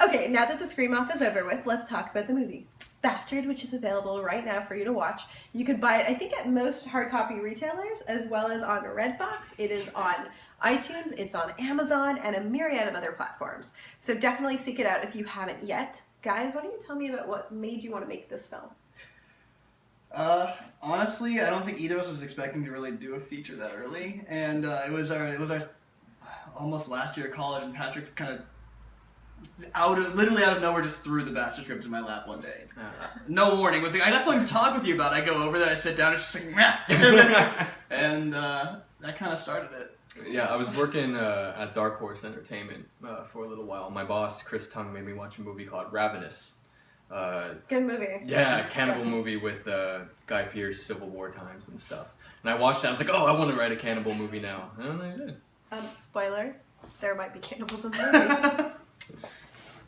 Okay, now that the Scream Off is over with, let's talk about the movie. Bastard, which is available right now for you to watch. You can buy it, I think, at most hard copy retailers, as well as on Redbox. It is on iTunes, it's on Amazon, and a myriad of other platforms. So definitely seek it out if you haven't yet. Guys, why don't you tell me about what made you want to make this film? Honestly, I don't think either of us was expecting to really do a feature that early, and it was our almost last year of college, and Patrick kind of literally out of nowhere just threw the Bastard script in my lap one day. No warning. Was like, I got something to talk with you about. I go over there, I sit down, it's just like, meh. And that kind of started it. Yeah, I was working at Dark Horse Entertainment for a little while. My boss, Chris Tung, made me watch a movie called Ravenous. Good movie. Yeah, cannibal movie with Guy Pearce, Civil War times and stuff. And I watched that. I was like, oh, I want to write a cannibal movie now. And I did. Spoiler, there might be cannibals in the movie.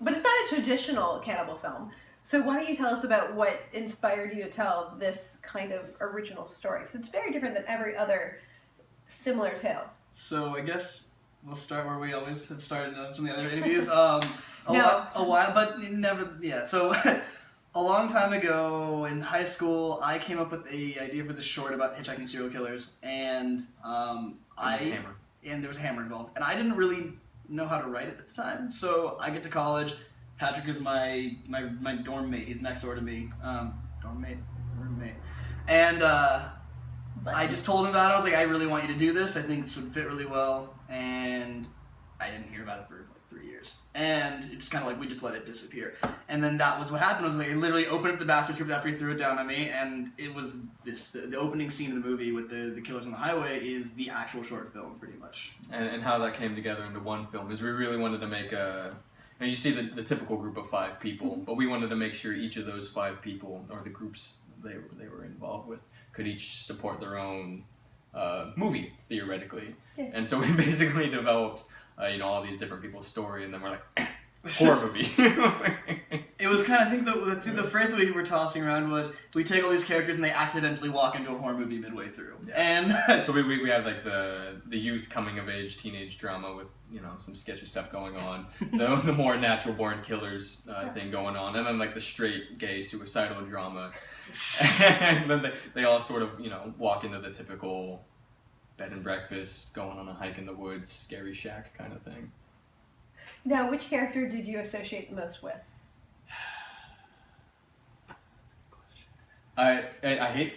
But it's not a traditional cannibal film. So why don't you tell us about what inspired you to tell this kind of original story? Because it's very different than every other similar tale. So I guess we'll start where we always have started in some of the other interviews. A while, but never, yeah. So a long time ago in high school, I came up with the idea for this short about hitchhiking serial killers, and there was a hammer involved, and I didn't really know how to write it at the time. So I get to college. Patrick is my dorm mate. He's next door to me. Roommate. And I just told him about it. I was like, I really want you to do this. I think this would fit really well. And I didn't hear about it for like 3 years. And it's kind of like we just let it disappear. And then that was what happened. Was like I literally opened up the Bastard script after he threw it down on me, and it was the opening scene of the movie with the killers on the highway is the actual short film, pretty much. And how that came together into one film is we really wanted to make a... You see the typical group of 5 people, but we wanted to make sure each of those 5 people, or the groups they were involved with, could each support their own movie, theoretically. Yeah. And so we basically developed all these different people's story, and then we're like, horror movie. It was kind of, I think the phrase that we were tossing around was, we take all these characters and they accidentally walk into a horror movie midway through. Yeah. And so we have like the youth coming of age teenage drama with some sketchy stuff going on, the more natural born killers thing going on, and then like the straight gay suicidal drama, and then they all sort of walk into the typical bed and breakfast, going on a hike in the woods, scary shack kind of thing. Now, which character did you associate most with? I hate...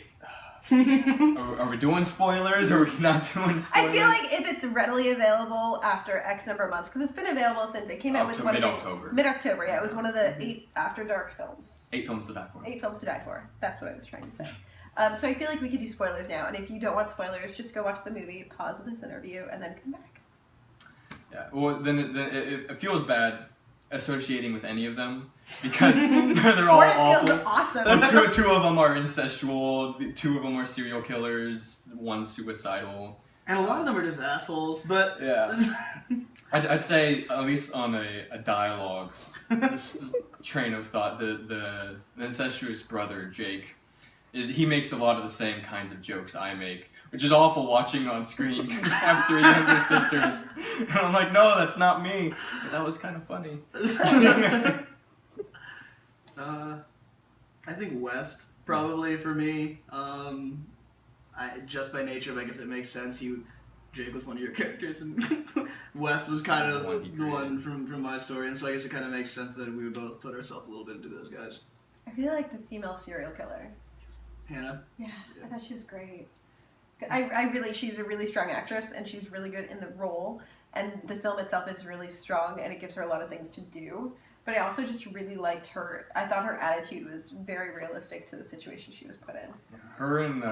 Are we doing spoilers or are we not doing spoilers? I feel like if it's readily available after X number of months, because it's been available since it came out with one mid-October. Mid-October, yeah. It was one of the 8 After Dark films. 8 films to die for. 8 films to die for. That's what I was trying to say. So I feel like we could do spoilers now, and if you don't want spoilers, just go watch the movie, pause this interview, and then come back. Yeah, well, then it feels bad associating with any of them because they're all awful. Feels awesome. Two of them are incestual, 2 of them are serial killers, 1 suicidal. And a lot of them are just assholes, but... Yeah. I'd say, at least on a dialogue train of thought, the incestuous brother, Jake, he makes a lot of the same kinds of jokes I make, which is awful watching on screen because I have 3 younger sisters. And I'm like, no, that's not me. But that was kind of funny. I think West, probably, for me. Just by nature, I guess it makes sense. Jake was one of your characters, and West was kind of the one from my story, and so I guess it kind of makes sense that we would both put ourselves a little bit into those guys. I really like the female serial killer. Hannah? Yeah, I thought she was great. She's a really strong actress, and she's really good in the role, and the film itself is really strong, and it gives her a lot of things to do, but I also just really liked her. I thought her attitude was very realistic to the situation she was put in. Yeah, her and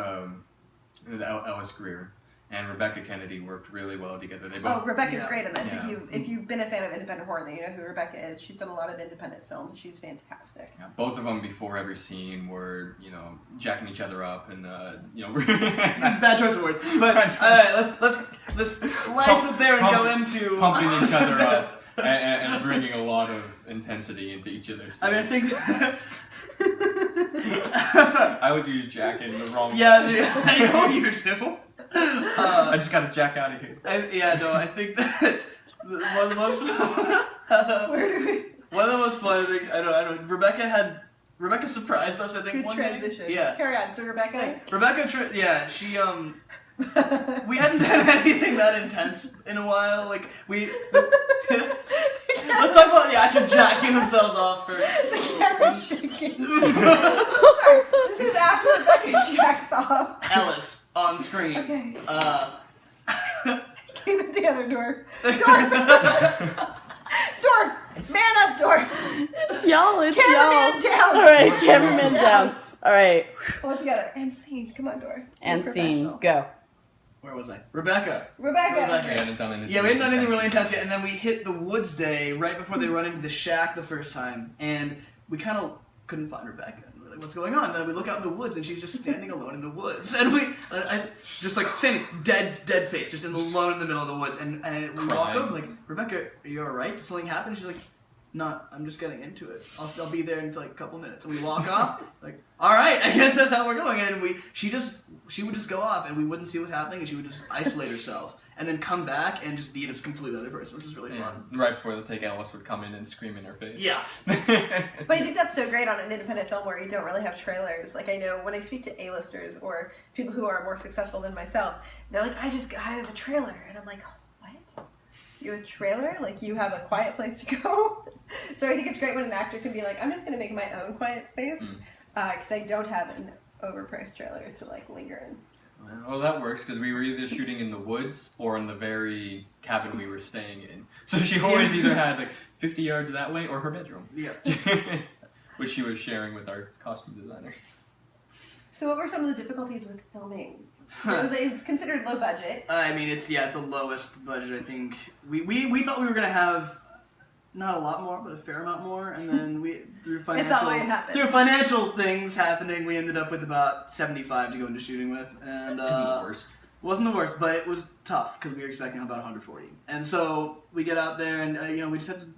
Ellis Greer and Rebecca Kennedy worked really well together. Rebecca's great in this. Yeah. If you've been a fan of independent horror, then you know who Rebecca is. She's done a lot of independent films. She's fantastic. Yeah, both of them before every scene were jacking each other up and bad choice of words. But let's slice it there and go into pumping each other up and bringing a lot of intensity into each of their scenes. I mean, I think. I always use jack in the wrong. Yeah, I know you do. I just gotta jack out of here. I think that one of the most... Where do we... One of the most fun things, I don't know, Rebecca surprised us, I think, Good one transition. day. Yeah. Carry on. So Rebecca. She, we hadn't done anything that intense in a while. Like, let's talk about the actors jacking themselves off first. The camera's shaking. Sorry, this is after Rebecca jacks off. Ellis on screen. Okay. Keep it together, Dorff. Dorff! Man up, Dorff! It's y'all, Cameraman down! Alright, cameraman down. Alright. Pull it together. And scene. Come on, Dorff. And scene. Go. Where was I? Rebecca. Rebecca. We hadn't done anything. Yeah, we hadn't done anything really intense yet, and then we hit the woods day right before they run into the shack the first time, and we kind of couldn't find Rebecca. And we're like, what's going on? And then we look out in the woods, and she's just standing alone in the woods, and just like standing dead face, just alone in the middle of the woods, and we walk over like, Rebecca, are you all right? Did something happen? She's like, not. I'm just getting into it. I'll be there in like a couple minutes. And we walk off. Like, all right, I guess that's how we're going. And she would just go off, and we wouldn't see what's happening, and she would just isolate herself, and then come back and just be this complete other person, which is really fun. Right before the take, Alice would come in and scream in her face. Yeah. But I think that's so great on an independent film where you don't really have trailers. Like, I know when I speak to A-listers or people who are more successful than myself, they're like, I have a trailer. And I'm like, what? You have a trailer? Like, you have a quiet place to go? So I think it's great when an actor can be like, I'm just going to make my own quiet space because I don't have an overpriced trailer to, like, linger in. Well, that works because we were either shooting in the woods or in the very cabin we were staying in. So she always either had like 50 yards that way or her bedroom. Yeah. Which she was sharing with our costume designer. So what were some of the difficulties with filming? It's considered low budget. I mean, it's the lowest budget, I think. We thought we were going to have not a lot more, but a fair amount more, and then through financial things happening, we ended up with about 75 to go into shooting with, and Isn't the worst. Wasn't the worst, but it was tough because we were expecting about 140, and so we get out there, and we just had to.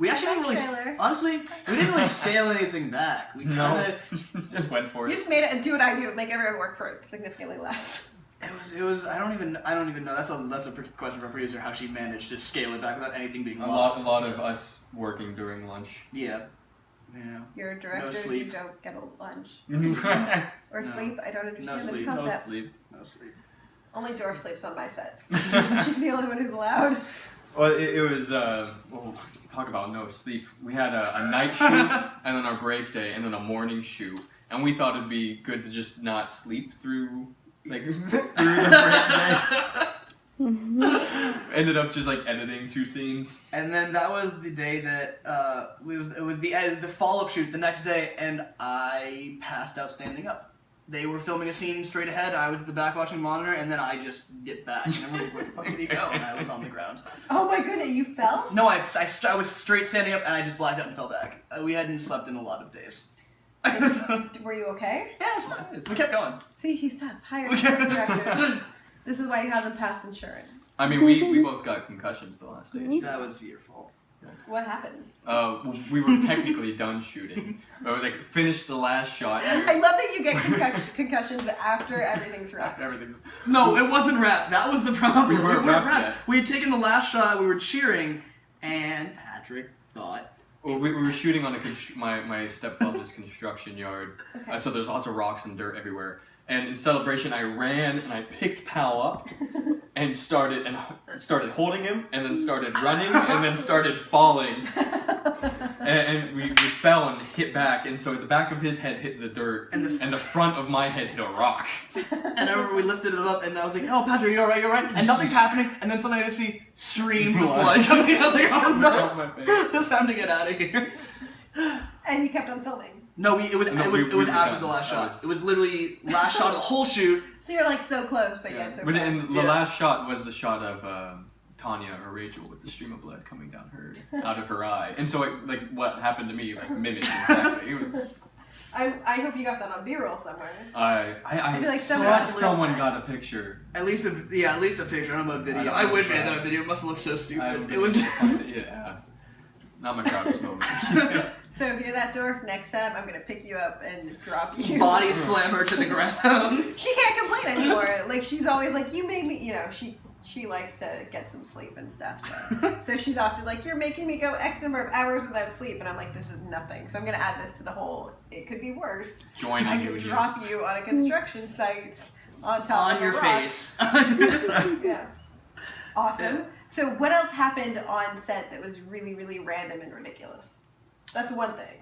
We actually didn't really, honestly, we didn't really scale anything back. We just went for it. You just made it and do what I do, make everyone work for significantly less. It was. I don't even know. That's a question for a producer how she managed to scale it back without anything being lost. A lot of us working during lunch. Yeah. You're a director. No sleep. You don't get a lunch or sleep. I don't understand this sleep. concept. No sleep. Only Dorff sleeps on my sets. She's the only one who's allowed. Well, it was. Talk about no sleep. We had a night shoot, and then our break day, and then a morning shoot, and we thought it'd be good to just not sleep through. Through the break day. Ended up just like editing 2 scenes. And then that was the day that it was the follow-up shoot the next day, and I passed out standing up. They were filming a scene straight ahead. I was at the back watching monitor, and then I just dipped back. And I'm like, where the fuck did he go? And I was on the ground. Oh my goodness, you fell? No, I was straight standing up, and I just blacked out and fell back. We hadn't slept in a lot of days. Were you okay? Yeah, it's fine. We kept going. See, he's tough. Hire directors. This is why he hasn't passed insurance. I mean, we both got concussions the last stage. That was your fault. What happened? We were technically done shooting. We finished the last shot. I love that you get concussions after everything's wrapped. No, it wasn't wrapped. That was the problem. We weren't wrapped. We had taken the last shot. We were cheering, and Patrick thought. Well, we were shooting on my stepfather's construction yard, Okay. so there's lots of rocks and dirt everywhere. And in celebration, I ran and I picked Powell up and started holding him, and then started running, and then stared falling. And we fell and hit back, and so the back of his head hit the dirt, and the front of my head hit a rock. And I remember we lifted it up, and I was like, "Oh, Patrick, you're all right," and nothing's happening. And then suddenly I just see streams of blood coming. I was like, "Oh no, it's time to get out of here." And you kept on filming. No, it was after the last shot. It was literally last shot of the whole shoot. So you're like so close, but yet so far. And the last shot was the shot of Tanya or Rachel with the stream of blood coming down out of her eye. And so what happened to me mimicked exactly. It was. I hope you got that on B-roll somewhere. I feel like someone got a picture. At least a picture. I don't know about video. I wish we had that on video. It must look so stupid. It was. Yeah. Not my proudest moment. So if you're that Dorff, next time I'm gonna pick you up and drop you. Body slam her to the ground. She can't complain anymore. Like she's always like, you made me. She she likes to get some sleep and stuff. So she's often like, you're making me go X number of hours without sleep. And I'm like, this is nothing. So I'm going to add this to the whole, it could be worse. Joining I you could and drop you on a construction site on top of On your a rock. face. Yeah. Awesome. Yeah. So what else happened on set that was really, really random and ridiculous? That's one thing.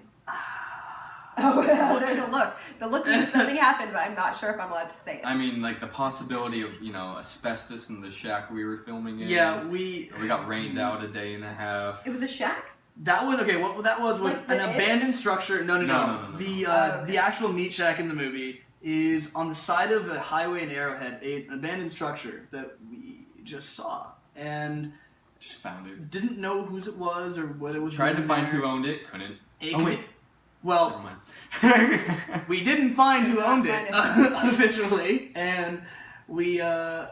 Oh, there's a look. The look means something happened, but I'm not sure if I'm allowed to say it. I mean, like the possibility of, asbestos in the shack we were filming in. Yeah, we got rained out a day and a half. It was a shack? That was okay. What that was Like an the abandoned structure. No. No. The Okay. the actual meat shack in the movie is on the side of a highway in Arrowhead, an abandoned structure that we just saw and Just found it. didn't know whose it was or what it was. Tried to doing find there. who owned it. Couldn't. It Oh, could- wait. Well, Never mind. we didn't find who owned it Find eventually, and we I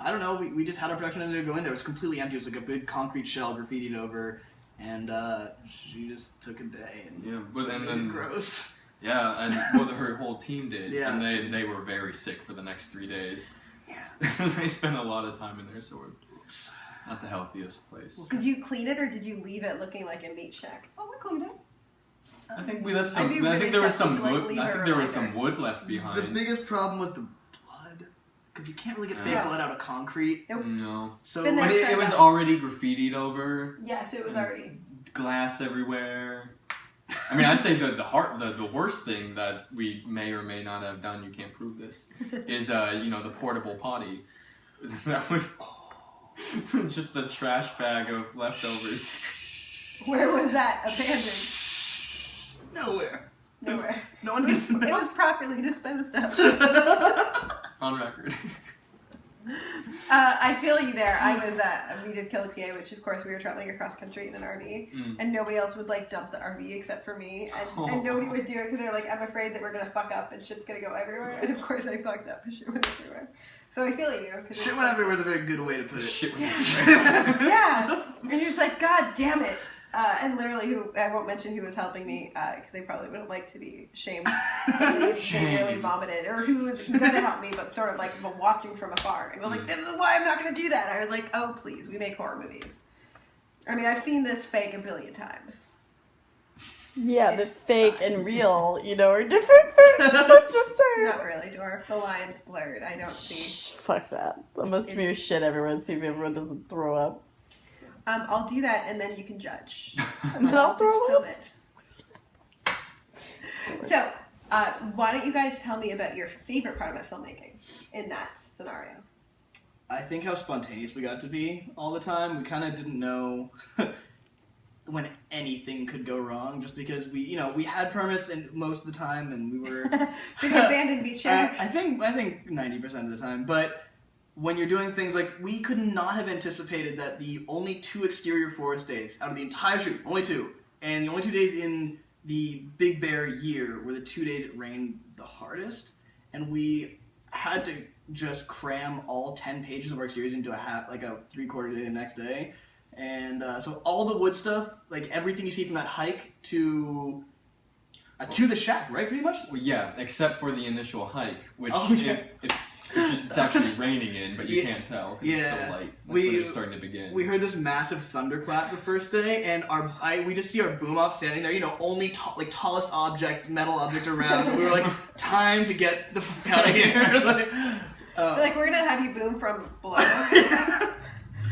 don't know. We just had our production engineer go in there. It was completely empty. It was like a big concrete shell graffitied over, and she just took a day and Yeah, but and made it then gross. yeah, and her whole team did, Yeah, and that's they were very sick for the next 3 days. Yeah. They spent a lot of time in there, so we're Oops. not the healthiest place. Did you clean it or did you leave it looking like a meat shack? Oh, we cleaned it. I think we left I'd some. be I really think there was tempted some to, like, wood. leave I a think there was reminder. some wood left behind. The biggest problem was the blood, because you can't really get fake Yeah. blood out of concrete. Nope. No, So Been there. but it was that. already graffitied over, Yes, it was already. glass everywhere. I mean, I'd say the worst thing that we may or may not have done. You can't prove this. Is the portable potty. That would just the trash bag of leftovers. Where was that abandoned? nowhere. Nowhere. No It one was, can it was properly disposed of. On record. I feel you there. I was we did Kill a PA, which of course we were traveling across country in an RV, and nobody else would like dump the RV except for me, and nobody would do it because they're like, I'm afraid that we're gonna fuck up and shit's gonna go everywhere, and of course I fucked up and shit went everywhere. So I feel you. Cause Shit went everywhere is a very good way to put it. Shit. Yeah, and you're just like, God damn it. And literally, I won't mention who was helping me because they probably wouldn't like to be shamed. They really vomited, or who was going to help me, but sort of like watching from afar. And was like, "This is why I'm not going to do that." I was like, "Oh, please, we make horror movies." I mean, I've seen this fake a billion times. Yeah, the It's fake fine. and real, are different things. I'm just saying. Not really, Dorff. The line's blurred. I don't see. Fuck that. I'm gonna smear shit everywhere and see if everyone doesn't throw up. I'll do that, and then you can judge. And then I'll Just throw film up. it. So, why don't you guys tell me about your favorite part about filmmaking in that scenario? I think how spontaneous we got to be all the time. We kind of didn't know when anything could go wrong, just because we had permits and most of the time, and we were Did you abandon beach shack? I think 90% of the time, but when you're doing things like, we could not have anticipated that the only 2 exterior forest days out of the entire shoot, only 2, and the only 2 days in the Big Bear year were the 2 days it rained the hardest, and we had to just cram all 10 pages of our exteriors into a 3/4 day the next day, and so all the wood stuff, like everything you see from that hike to the shack, right, pretty much? Well, yeah, except for the initial hike, which Okay. it's actually raining in, but you Yeah. can't tell because it's Yeah. so light. That's We- when it's starting to begin. We heard this massive thunderclap the first day, and we just see our boom op standing there, only tallest metal object around. And we were like, time to get the fuck out of here. They're like, we're gonna have you boom from below,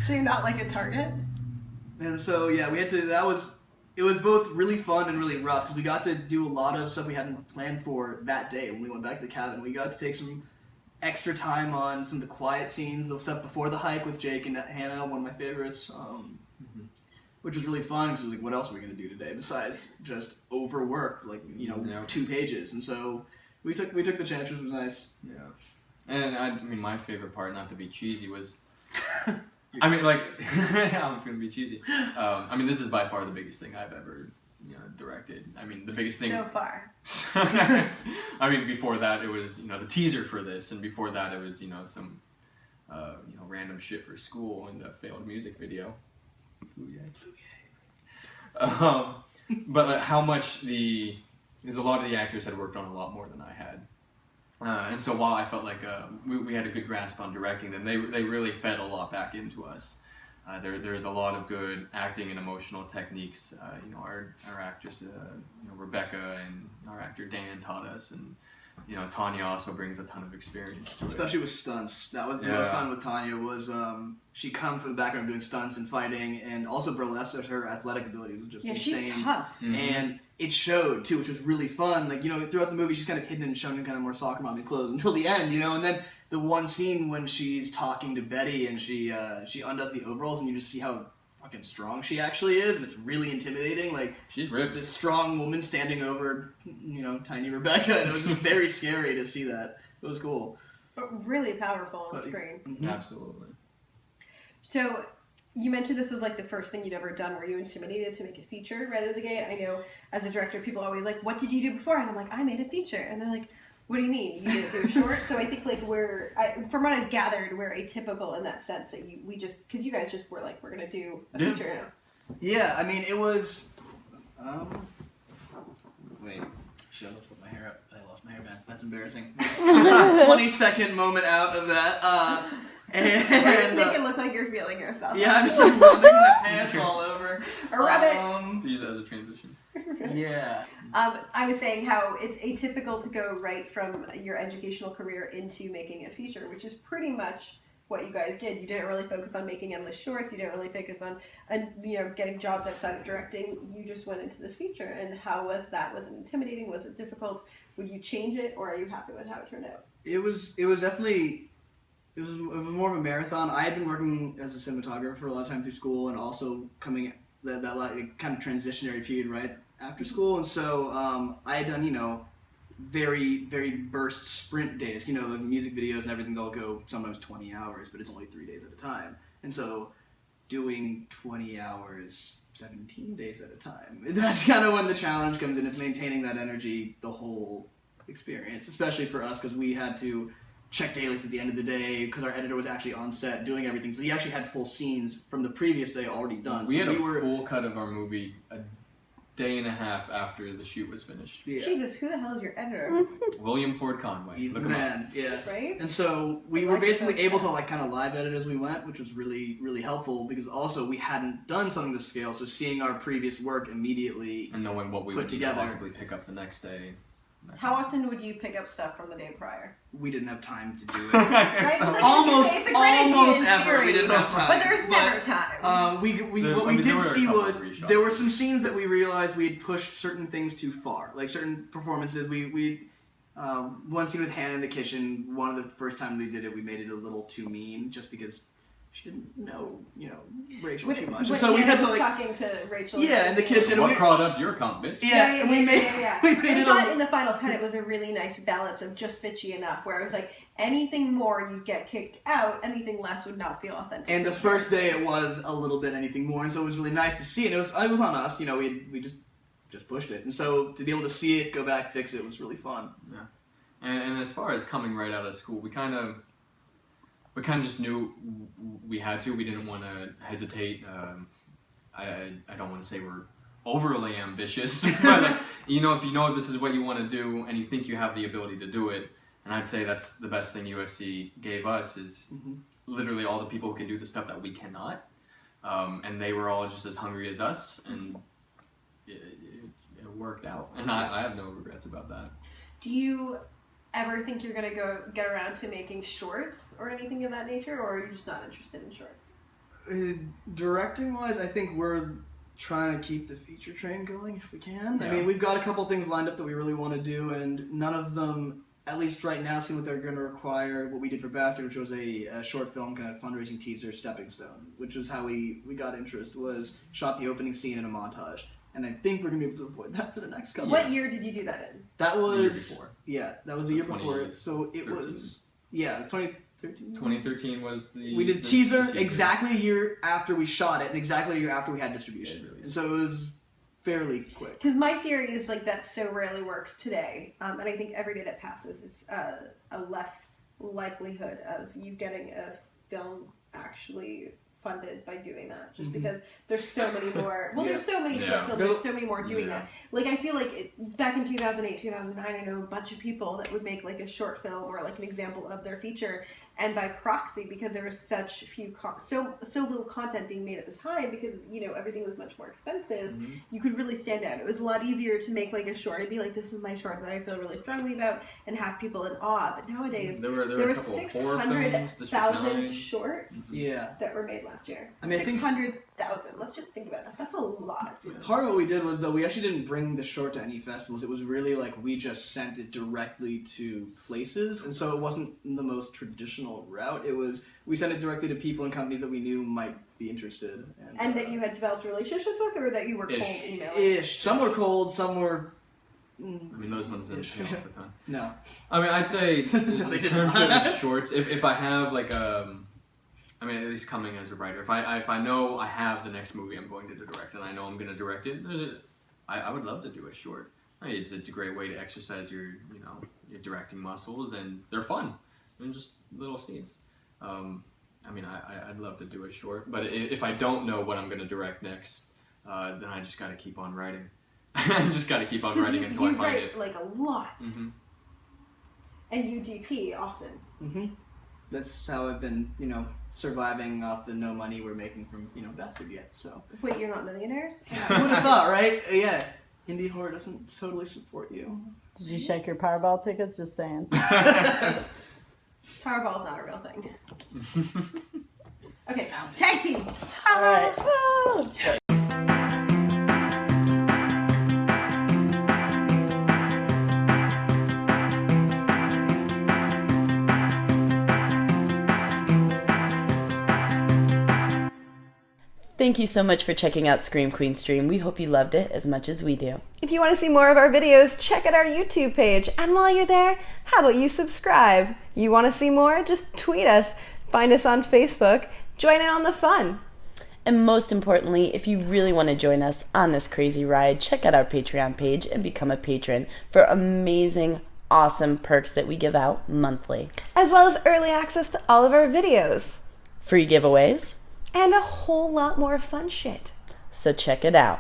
so you're not like a target. And so yeah, we had to. It was both really fun and really rough because we got to do a lot of stuff we hadn't planned for that day when we went back to the cabin. We got to take some extra time on some of the quiet scenes, the stuff before the hike with Jake and Hannah, one of my favorites, which was really fun because it was like, what else are we going to do today besides just overworked, 2 pages? And so we took the chance, which was nice. Yeah. And I mean, my favorite part, not to be cheesy, was... I mean, like, I'm going to be cheesy. I mean, this is by far the biggest thing I've ever directed. I mean, the biggest thing... So far. I mean, before that, it was, the teaser for this, and before that, it was, some, random shit for school and a failed music video. But how much because a lot of the actors had worked on a lot more than I had. And so while I felt like we had a good grasp on directing them, they really fed a lot back into us. There's a lot of good acting and emotional techniques. Our actress, Rebecca, and our actor Dan taught us, and Tanya also brings a ton of experience to it. Especially with stunts. That was the most fun with Tanya. Was she come from the background doing stunts and fighting, and also burlesque. Her athletic ability was just insane. She's tough. Mm-hmm. And it showed too, which was really fun. Like throughout the movie, she's kind of hidden and shown in kind of more soccer mommy clothes until the end. And then the one scene when she's talking to Betty and she undoes the overalls, and you just see how fucking strong she actually is, and it's really intimidating. Like, she's ripped. This strong woman standing over, tiny Rebecca, and it was just very scary to see that. It was cool. But really powerful on screen. Mm-hmm. Absolutely. So, you mentioned this was like the first thing you'd ever done. Were you intimidated to make a feature right out of the gate? I know as a director, people are always like, what did you do before? And I'm like, I made a feature. And they're like, what do you mean? You didn't do a short? So I think from what I've gathered, we're atypical in that sense that because you guys just were like, we're going to do a feature now. Yeah, I mean, it was, wait, should I put my hair up? I lost my hairband. That's embarrassing. 20-second moment out of that. Just make it look like you're feeling yourself. Yeah, I'm just like rubbing my pants all over. Or rub it. Use it as a transition. Yeah. I was saying how it's atypical to go right from your educational career into making a feature, which is pretty much what you guys did. You didn't really focus on making endless shorts. You didn't really focus on, getting jobs outside of directing. You just went into this feature. And how was that? Was it intimidating? Was it difficult? Would you change it, or are you happy with how it turned out? It was definitely. It was more of a marathon. I had been working as a cinematographer for a lot of time through school, and also coming that kind of transitionary period right after school. And so I had done very very burst sprint days. The music videos and everything, they'll go sometimes 20 hours, but it's only 3 days at a time. And so doing 20 hours 17 days at a time, that's kind of when the challenge comes in. It's maintaining that energy the whole experience, especially for us, because we had to check dailies at the end of the day, because our editor was actually on set doing everything. So he actually had full scenes from the previous day already done. We had a full cut of our movie a day and a half after the shoot was finished. Yeah. Jesus, who the hell is your editor? William Ford Conway. He's the man, yeah. Right? And so we were basically able to kind of live edit as we went, which was really, really helpful, because also we hadn't done something this scale, so seeing our previous work immediately and knowing what we put would together, possibly pick up the next day. How often would you pick up stuff from the day prior? We didn't have time to do it. Right? almost It's ever. We didn't have time. But there's never time. What we did see was there were some scenes that we realized we had pushed certain things too far, like certain performances. One scene with Hannah in the kitchen. One of the first time we did it, we made it a little too mean, just because she didn't know, Rachel too much. So we had to talking to Rachel. Yeah, in the kitchen. What crawled up your cum, bitch? Yeah, and we made it. In the final cut, it was a really nice balance of just bitchy enough, where it was like anything more you'd get kicked out, anything less would not feel authentic. And the first day it was a little bit anything more, and so it was really nice to see. And it was on us, we just pushed it, and so to be able to see it, go back, fix it was really fun. Yeah, and as far as coming right out of school, we kind of just knew we had to. We didn't want to hesitate. I don't want to say we're overly ambitious, but if you know this is what you want to do and you think you have the ability to do it, and I'd say that's the best thing USC gave us is literally all the people who can do the stuff that we cannot, and they were all just as hungry as us, and it worked out, and I have no regrets about that. Do you ever think you're going to get around to making shorts or anything of that nature, or are you just not interested in shorts? Directing wise, I think we're trying to keep the feature train going if we can. Yeah. I mean, we've got a couple things lined up that we really want to do, and none of them, at least right now, seem what they're going to require what we did for Bastard, which was a short film kind of fundraising teaser, Stepping Stone, which was how we got interest, was shot the opening scene in a montage. And I think we're going to be able to avoid that for the next couple. What year did you do that in? That was... The year before. Yeah, that was the year before. So it 13. was... Yeah, it was 2013. 2013 was the... We did teaser exactly a year after we shot it, and exactly a year after we had distribution. Really, and so it was fairly quick. Because my theory is that so rarely works today, and I think every day that passes is a less likelihood of you getting a film actually funded by doing that, just because there's so many more. Well, there's so many short films. There's so many more doing that. Like I feel like back in 2008, 2009, I know a bunch of people that would make like a short film or like an example of their feature, and by proxy, because there was such few so little content being made at the time, because everything was much more expensive. You could really stand out. It was a lot easier to make like a short. It'd be like, this is my short that I feel really strongly about, and have people in awe. But nowadays, there were 600,000 shorts that were made last year. I mean, 600,000. Let's just think about that. That's a lot. Part of what we did was, though, we actually didn't bring the short to any festivals. It was really like we just sent it directly to places, and so it wasn't the most traditional route. It was, we sent it directly to people and companies that we knew might be interested. And that you had developed relationships with, or that you were cold emailing? Ish. Some were cold, some were... I mean, those ones didn't pay off a ton. No. I mean, I'd say in terms of shorts, if I have like I mean, at least coming as a writer, if I know I have the next movie I'm going to direct, and I know I'm going to direct it, I would love to do a short. I mean, it's a great way to exercise your your directing muscles, and they're fun, and just little scenes. I mean, I'd love to do a short, but if I don't know what I'm going to direct next, then I just got to keep on writing. I just got to keep on writing until I find it. Like a lot. And you DP often. That's how I've been, surviving off the no money we're making from, Bastard yet. So. Wait, you're not millionaires? Who would have thought, right? Yeah. Indie horror doesn't totally support you. Did you check your Powerball tickets? Just saying. Powerball's not a real thing. Okay, tag team. All right. Thank you so much for checking out Scream Queen Stream. We hope you loved it as much as we do. If you want to see more of our videos, check out our YouTube page. And while you're there, how about you subscribe? You want to see more? Just tweet us. Find us on Facebook. Join in on the fun. And most importantly, if you really want to join us on this crazy ride, check out our Patreon page and become a patron for amazing, awesome perks that we give out monthly. As well as early access to all of our videos. Free giveaways. And a whole lot more fun shit. So check it out.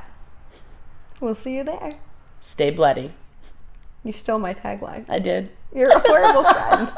We'll see you there. Stay bloody. You stole my tagline. I did. You're a horrible friend.